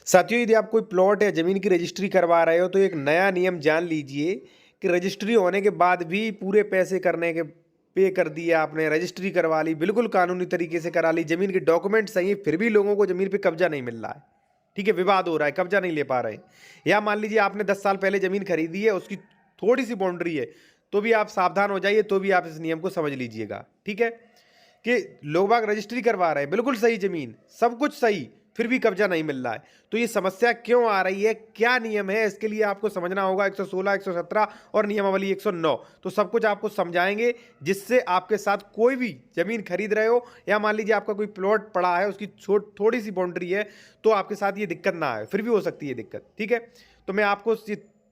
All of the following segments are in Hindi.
साथियों, यदि आप कोई प्लॉट या ज़मीन की रजिस्ट्री करवा रहे हो तो एक नया नियम जान लीजिए कि रजिस्ट्री होने के बाद भी पूरे पैसे करने के पे कर दिए आपने, रजिस्ट्री करवा ली, बिल्कुल कानूनी तरीके से करा ली, ज़मीन के डॉक्यूमेंट सही है, फिर भी लोगों को ज़मीन पे कब्जा नहीं मिल रहा है। ठीक है, विवाद हो रहा है, कब्जा नहीं ले पा रहे हैं। या मान लीजिए आपने 10 साल पहले ज़मीन खरीदी है, उसकी थोड़ी सी बाउंड्री है, तो भी आप सावधान हो जाइए, तो भी आप इस नियम को समझ लीजिएगा। ठीक है, कि लोग बाग रजिस्ट्री करवा रहे हैं, बिल्कुल सही ज़मीन, सब कुछ सही, फिर भी कब्जा नहीं मिल रहा है। तो ये समस्या क्यों आ रही है, क्या नियम है, इसके लिए आपको समझना होगा 116, 117 और नियमावली 109। तो सब कुछ आपको समझाएंगे, जिससे आपके साथ कोई भी ज़मीन खरीद रहे हो या मान लीजिए आपका कोई प्लॉट पड़ा है, उसकी थोड़ी सी बाउंड्री है, तो आपके साथ ये दिक्कत ना आए, फिर भी हो सकती है दिक्कत। ठीक है, तो मैं आपको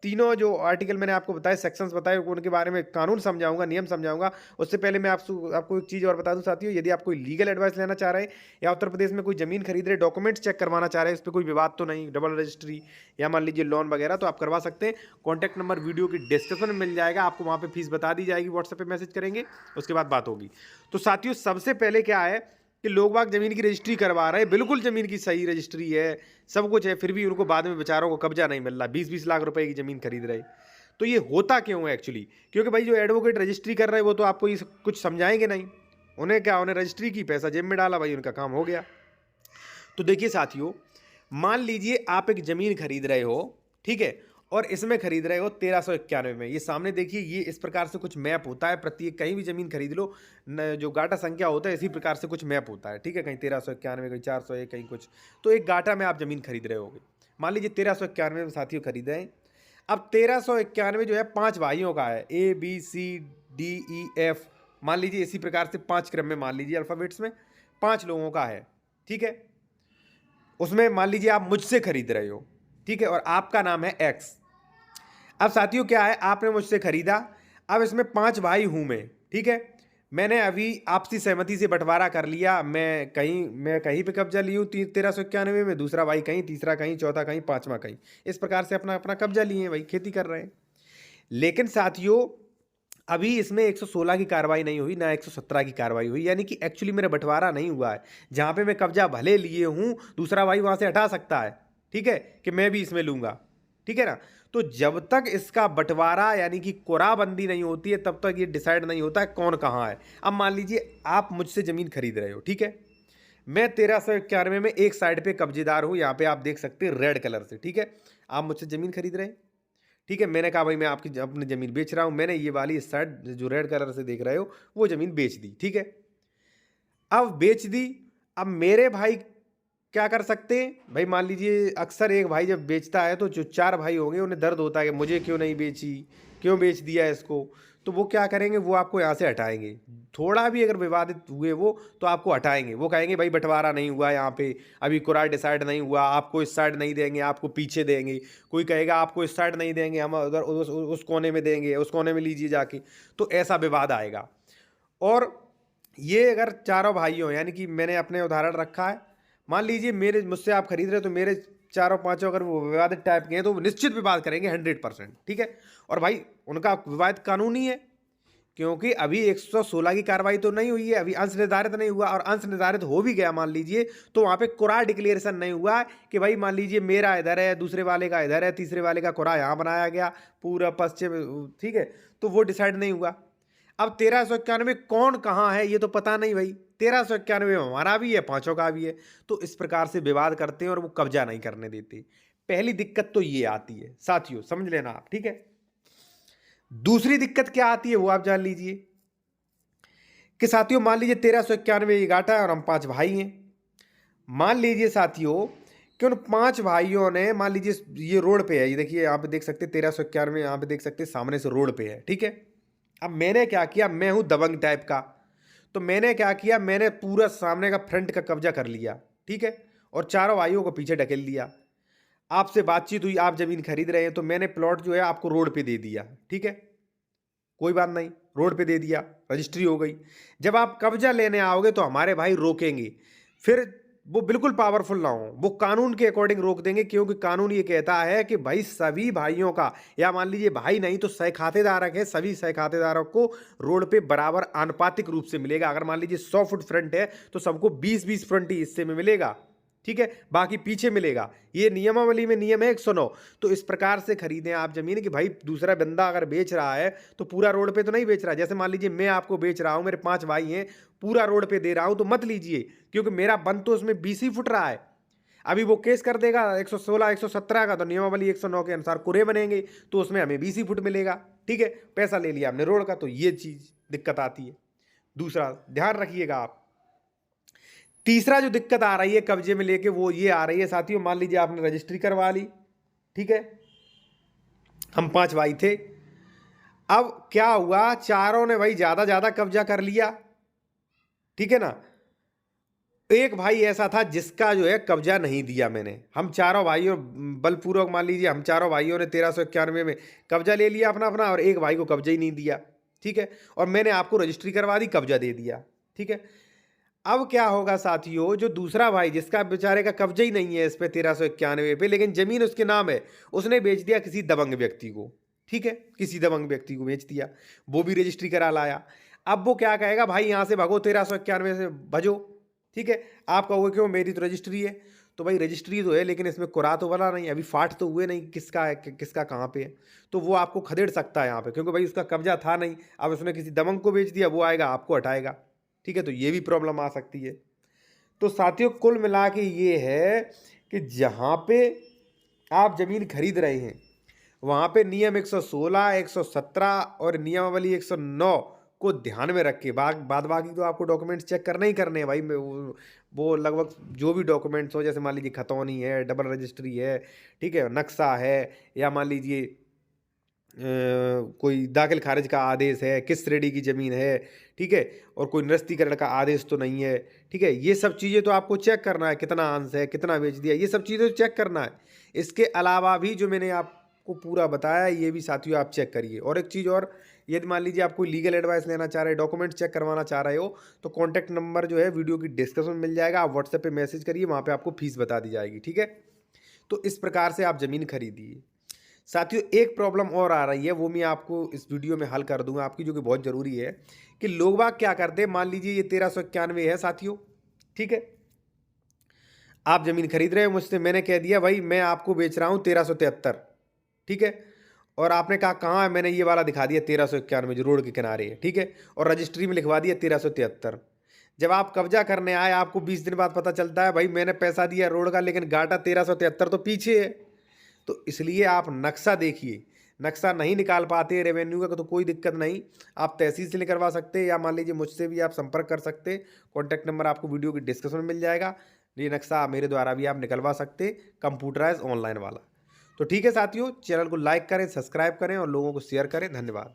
तीनों जो आर्टिकल मैंने आपको बताए, सेक्शंस बताए, उनके बारे में कानून समझाऊंगा, नियम समझाऊंगा। उससे पहले मैं आपको एक चीज़ और बता दूं साथियों, यदि आप कोई लीगल एडवाइस लेना चाह रहे हैं या उत्तर प्रदेश में कोई ज़मीन खरीद रहे, डॉक्यूमेंट्स चेक करवाना चाह रहे हैं, इस पर कोई विवाद तो नहीं, डबल रजिस्ट्री या मान लीजिए लोन वगैरह, तो आप करवा सकते हैं। कॉन्टैक्ट नंबर वीडियो की डिस्क्रिप्शन में मिल जाएगा, आपको वहाँ पर फीस बता दी जाएगी, व्हाट्सएप पर मैसेज करेंगे, उसके बाद बात होगी। तो साथियों, सबसे पहले क्या है कि लोग बाग ज़मीन की रजिस्ट्री करवा रहे हैं, बिल्कुल ज़मीन की सही रजिस्ट्री है, सब कुछ है, फिर भी उनको बाद में बेचारों को कब्जा नहीं मिल रहा, 20-20 लाख रुपए की ज़मीन खरीद रहे। तो ये होता क्यों है एक्चुअली? क्योंकि भाई जो एडवोकेट रजिस्ट्री कर रहे हैं वो तो आपको ये कुछ समझाएंगे नहीं। उन्हें क्या, उन्हें रजिस्ट्री की, पैसा जेब में डाला, भाई उनका काम हो गया। तो देखिए साथियों, मान लीजिए आप एक ज़मीन खरीद रहे हो, ठीक है, और इसमें खरीद रहे हो 1391 में। ये सामने देखिए, ये इस प्रकार से कुछ मैप होता है, प्रत्येक कहीं भी ज़मीन खरीद लो, जो गाटा संख्या होता है इसी प्रकार से कुछ मैप होता है। ठीक है, कहीं 1391, कहीं 401, कहीं कुछ, तो एक गाटा में आप ज़मीन खरीद रहे होगे। मान लीजिए 1391 में साथियों खरीद रहे हैं। अब 1391 जो है 5 भाइयों का है, ABCDEF, मान लीजिए इसी प्रकार से 5 क्रम में, मान लीजिए अल्फ़ाबेट्स में 5 लोगों का है। ठीक है, उसमें मान लीजिए आप मुझसे खरीद रहे हो, ठीक है, और आपका नाम है एक्स। अब साथियों क्या है, आपने मुझसे खरीदा, अब इसमें 5 भाई हूं मैं। ठीक है, मैंने अभी आपसी सहमति से बंटवारा कर लिया, मैं कहीं पे कब्जा ली हूँ 1391 में, दूसरा भाई कहीं, तीसरा कहीं, चौथा कहीं, पांचवा कहीं, इस प्रकार से अपना अपना कब्जा लिए हैं भाई, खेती कर रहे हैं। लेकिन साथियों, अभी इसमें 116 की कार्रवाई नहीं हुई, ना 117 की कार्रवाई हुई, यानी कि एक्चुअली मेरा बंटवारा नहीं हुआ है। जहां पे मैं कब्जा भले लिए हूं, दूसरा भाई वहां से हटा सकता है, ठीक है, कि मैं भी इसमें लूंगा। ठीक है ना, तो जब तक इसका बंटवारा यानी कि कुराबंदी नहीं होती है, तब तक ये डिसाइड नहीं होता है कौन कहाँ है। अब मान लीजिए आप मुझसे ज़मीन खरीद रहे हो, ठीक है, मैं 1391 में एक साइड पे कब्जेदार हूँ, यहाँ पे आप देख सकते हैं रेड कलर से। ठीक है, आप मुझसे ज़मीन खरीद रहे हैं, ठीक है, मैंने कहा भाई मैं आपकी अपनी ज़मीन बेच रहा हूँ, मैंने ये वाली इस साइड जो रेड कलर से देख रहे हो वो ज़मीन बेच दी। ठीक है, अब बेच दी, अब मेरे भाई क्या कर सकते हैं भाई, मान लीजिए अक्सर एक भाई जब बेचता है तो जो 4 भाई होंगे उन्हें दर्द होता है कि मुझे क्यों नहीं बेची, क्यों बेच दिया इसको। तो वो क्या करेंगे, वो आपको यहाँ से हटाएंगे। थोड़ा भी अगर विवादित हुए वो, तो आपको हटाएंगे। वो कहेंगे भाई बंटवारा नहीं हुआ यहाँ पे, अभी कुरार डिसाइड नहीं हुआ, आपको इस साइड नहीं देंगे, आपको पीछे देंगे। कोई कहेगा आपको इस साइड नहीं देंगे, हम उधर उस कोने में देंगे, उस कोने में लीजिए जाके। तो ऐसा विवाद आएगा। और ये अगर चारों भाई हो, यानी कि मैंने अपने उदाहरण रखा है, मान लीजिए मेरे मुझसे आप खरीद रहे हो, तो मेरे चारों पांचों अगर वो विवादित टाइप के हैं तो वो निश्चित विवाद करेंगे 100%। ठीक है, और भाई उनका विवाद कानूनी है, क्योंकि अभी 116 की कार्रवाई तो नहीं हुई है, अभी अंश निर्धारित नहीं हुआ, और अंश निर्धारित हो भी गया मान लीजिए, तो वहां पे कुरा डिक्लेरेशन नहीं हुआ कि भाई मान लीजिए मेरा इधर है, दूसरे वाले का इधर है, तीसरे वाले का कुरा यहाँ बनाया गया, पूरा पश्चिम। ठीक है, तो वो डिसाइड नहीं हुआ। अब 1391 कौन कहाँ है ये तो पता नहीं भाई, 1391 हमारा भी है, पांचों का भी है, तो इस प्रकार से विवाद करते हैं और वो कब्जा नहीं करने देते। पहली दिक्कत तो ये आती है साथियों, समझ लेना आप। ठीक है, दूसरी दिक्कत क्या आती है वो आप जान लीजिए कि साथियों, मान लीजिए 1391 ये गाटा है और हम 5 भाई हैं। मान लीजिए साथियों कि उन 5 भाइयों ने, मान लीजिए ये रोड पे है, ये देखिए यहाँ पे देख सकते 1391, यहाँ पे देख सकते सामने से रोड पे है। ठीक है, अब मैंने क्या किया, मैं हूं दबंग टाइप का, तो मैंने क्या किया, मैंने पूरा सामने का फ्रंट का कब्जा कर लिया। ठीक है, और चारों भाइयों को पीछे ढकेल दिया। आपसे बातचीत हुई, आप जमीन खरीद रहे हैं, तो मैंने प्लॉट जो है आपको रोड पे दे दिया। ठीक है, कोई बात नहीं, रोड पे दे दिया, रजिस्ट्री हो गई। जब आप कब्जा लेने आओगे तो हमारे भाई रोकेंगे, फिर वो बिल्कुल पावरफुल ना हो, वो कानून के अकॉर्डिंग रोक देंगे, क्योंकि कानून ये कहता है कि भाई सभी भाइयों का, या मान लीजिए भाई नहीं तो सह खातेदारक है, सभी सह खातेदारों को रोड पे बराबर आनुपातिक रूप से मिलेगा। अगर मान लीजिए 100 फुट फ्रंट है तो सबको 20-20 फ्रंट ही हिस्से में मिलेगा। ठीक है, बाकी पीछे मिलेगा। ये नियमावली में नियम है 109। तो इस प्रकार से खरीदें आप जमीन कि भाई दूसरा बंदा अगर बेच रहा है तो पूरा रोड पे तो नहीं बेच रहा। जैसे मान लीजिए मैं आपको बेच रहा हूं, मेरे 5 भाई हैं, पूरा रोड पे दे रहा हूं, तो मत लीजिए, क्योंकि मेरा बंद तो उसमें 20 ही फुट रहा है। अभी वो केस कर देगा 116 117 का, तो नियमावली 109 के अनुसार कुरे बनेंगे, तो उसमें हमें 20 ही फुट मिलेगा। ठीक है, पैसा ले लिया हमने रोड का, तो ये चीज दिक्कत आती है। दूसरा ध्यान रखिएगा आप। तीसरा जो दिक्कत आ रही है कब्जे में लेके, वो ये आ रही है साथियों, मान लीजिए आपने रजिस्ट्री करवा ली, ठीक है, हम 5 भाई थे। अब क्या हुआ, चारों ने भाई ज्यादा ज्यादा कब्जा कर लिया, ठीक है ना। एक भाई ऐसा था जिसका जो है कब्जा नहीं दिया मैंने। हम चारों भाइयों बलपूर्वक, मान लीजिए हम चारों भाइयों ने 1391 में कब्जा ले लिया अपना अपना, और एक भाई को कब्जा ही नहीं दिया, ठीक है। और मैंने आपको रजिस्ट्री करवा दी, कब्जा दे दिया, ठीक है। अब क्या होगा साथियों, जो दूसरा भाई जिसका बेचारे का कब्जा ही नहीं है इस पे 1391 पे, लेकिन जमीन उसके नाम है, उसने बेच दिया किसी दबंग व्यक्ति को, ठीक है, किसी दबंग व्यक्ति को बेच दिया, वो भी रजिस्ट्री करा लाया। अब वो क्या कहेगा, भाई यहां से भगो, 1391 से भजो, ठीक है। आप कहोगे क्यों, मेरी तो रजिस्ट्री है। तो भाई रजिस्ट्री तो है, लेकिन इसमें कुरा तो बना नहीं, अभी फाट तो हुए नहीं किसका है किसका कहाँ पे है, तो वो आपको खदेड़ सकता है यहाँ पे, क्योंकि भाई उसका कब्जा था नहीं। अब उसने किसी दबंग को बेच दिया, वो आएगा आपको हटाएगा, ठीक है, तो ये भी प्रॉब्लम आ सकती है। तो साथियों कुल मिला के ये है कि जहाँ पे आप जमीन खरीद रहे हैं, वहाँ पे नियम 116 117 और नियमावली 109 को ध्यान में रख के बाद बाकी तो आपको डॉक्यूमेंट्स चेक करने ही करने हैं भाई। वो लगभग जो भी डॉक्यूमेंट्स हो, जैसे मान लीजिए खतौनी है, डबल रजिस्ट्री है, ठीक है, नक्शा है, या मान लीजिए कोई दाखिल खारिज का आदेश है, किस श्रेणी की ज़मीन है, ठीक है, और कोई निरस्तीकरण का आदेश तो नहीं है, ठीक है। ये सब चीज़ें तो आपको चेक करना है, कितना अंश है, कितना बेच दिया, ये सब चीज़ें तो चेक करना है। इसके अलावा भी जो मैंने आपको पूरा बताया, ये भी साथियों आप चेक करिए। और एक चीज़ और, यदि मान लीजिए आप कोई लीगल एडवाइस लेना चाह रहे हैं, डॉक्यूमेंट चेक करवाना चाह रहे हो, तो कॉन्टैक्ट नंबर जो है वीडियो की डिस्क्रिप्शन में मिल जाएगा, आप व्हाट्सएप पे मैसेज करिए, वहाँ पे आपको फीस बता दी जाएगी, ठीक है। तो इस प्रकार से आप ज़मीन खरीदिए। साथियों एक प्रॉब्लम और आ रही है, वो मैं आपको इस वीडियो में हल कर दूंगा आपकी, जो कि बहुत ज़रूरी है, कि लोग बाग क्या करते हैं। मान लीजिए ये 1391 है साथियों, ठीक है, आप ज़मीन खरीद रहे हो मुझसे, मैंने कह दिया भाई मैं आपको बेच रहा हूँ 1373, ठीक है, और आपने कहा कहाँ है, मैंने ये वाला दिखा दिया 1391 जो रोड के किनारे है, ठीक है, और रजिस्ट्री में लिखवा दिया 1373। जब आप कब्जा करने आए, आपको 20 दिन बाद पता चलता है भाई मैंने पैसा दिया रोड का, लेकिन घाटा 1373 तो पीछे है। तो इसलिए आप नक्शा देखिए, नक्शा नहीं निकाल पाते रेवेन्यू का तो कोई दिक्कत नहीं, आप तहसील से निकलवा सकते हैं, या मान लीजिए मुझसे भी आप संपर्क कर सकते हैं। कॉन्टैक्ट नंबर आपको वीडियो की डिस्क्रिप्शन में मिल जाएगा। ये नक्शा मेरे द्वारा भी आप निकलवा सकते हैं, कंप्यूटराइज ऑनलाइन वाला। तो ठीक है साथियों, चैनल को लाइक करें, सब्सक्राइब करें और लोगों को शेयर करें। धन्यवाद।